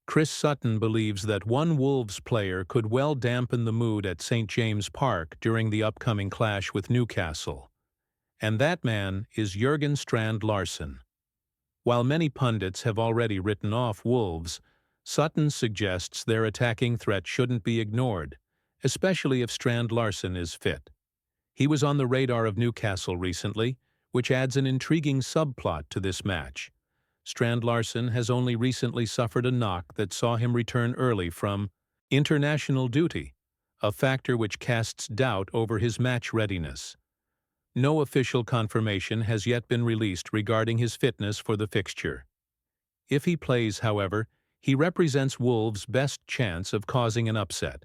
Chris Sutton believes that one Wolves player could well dampen the mood at St. James Park during the upcoming clash with Newcastle. And that man is Jurgen Strand Larsen. While many pundits have already written off Wolves, Sutton suggests their attacking threat shouldn't be ignored, especially if Strand Larsen is fit. He was on the radar of Newcastle recently, which adds an intriguing subplot to this match. Strand Larsen has only recently suffered a knock that saw him return early from international duty, a factor which casts doubt over his match readiness. No official confirmation has yet been released regarding his fitness for the fixture. If he plays, however, he represents Wolves' best chance of causing an upset.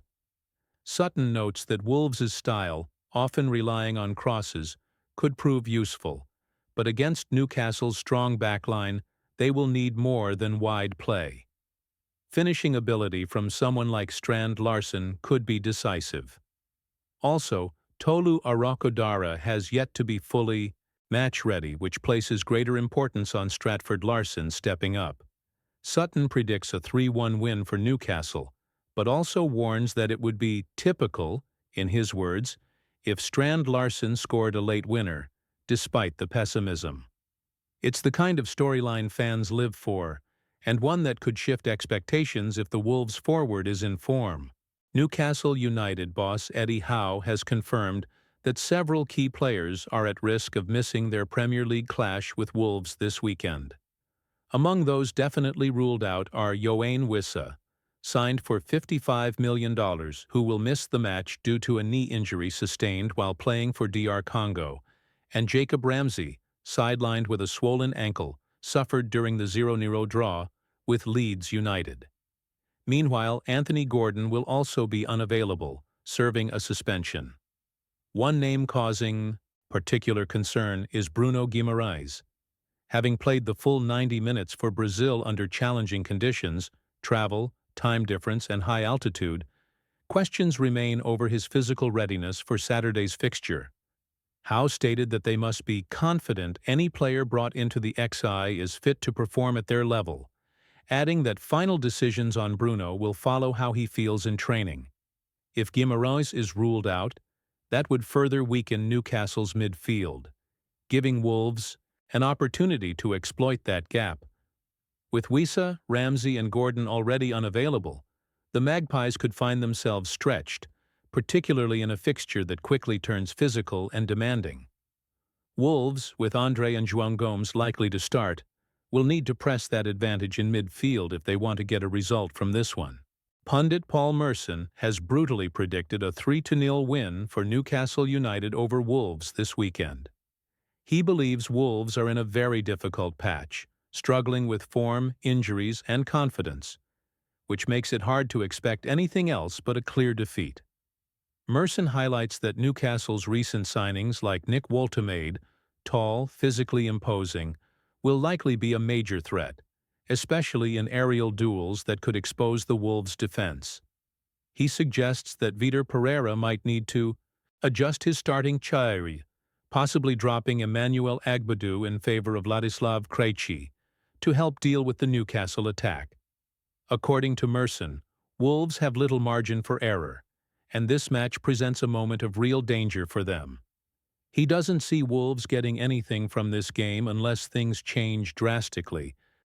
Sutton notes that Wolves' style, often relying on crosses, could prove useful, but against Newcastle's strong backline, they will need more than wide play. Finishing ability from someone like Strand Larsen could be decisive. Also, Tolu Arakodara has yet to be fully match-ready, which places greater importance on Stratford Larsen stepping up. Sutton predicts a 3-1 win for Newcastle, but also warns that it would be typical, in his words, if Strand Larsen scored a late winner, despite the pessimism. It's the kind of storyline fans live for, and one that could shift expectations if the Wolves' forward is in form. Newcastle United boss Eddie Howe has confirmed that several key players are at risk of missing their Premier League clash with Wolves this weekend. Among those definitely ruled out are Yoane Wissa, signed for $55 million, who will miss the match due to a knee injury sustained while playing for DR Congo, and Jacob Ramsey, sidelined with a swollen ankle, suffered during the 0-0 draw with Leeds United. Meanwhile, Anthony Gordon will also be unavailable, serving a suspension. One name causing particular concern is Bruno Guimaraes. Having played the full 90 minutes for Brazil under challenging conditions, travel, time difference, and high altitude, questions remain over his physical readiness for Saturday's fixture. Howe stated that they must be confident any player brought into the XI is fit to perform at their level, adding that final decisions on Bruno will follow how he feels in training. If Guimaraes is ruled out, that would further weaken Newcastle's midfield, giving Wolves an opportunity to exploit that gap. With Wissa, Ramsey, and Gordon already unavailable, the Magpies could find themselves stretched, particularly in a fixture that quickly turns physical and demanding. Wolves, with Andre and João Gomes likely to start, will need to press that advantage in midfield if they want to get a result from this one. Pundit Paul Merson has brutally predicted a 3-0 win for Newcastle United over Wolves this weekend. He believes Wolves are in a very difficult patch, struggling with form, injuries, and confidence, which makes it hard to expect anything else but a clear defeat. Merson highlights that Newcastle's recent signings like Nick Woltemade, tall, physically imposing, will likely be a major threat, especially in aerial duels that could expose the Wolves' defense. He suggests that Vitor Pereira might need to adjust his starting chairi, possibly dropping Emmanuel Agbadou in favor of Ladislav Krejci, to help deal with the Newcastle attack. According to Merson, Wolves have little margin for error, and this match presents a moment of real danger for them. He doesn't see Wolves getting anything from this game unless things change drastically,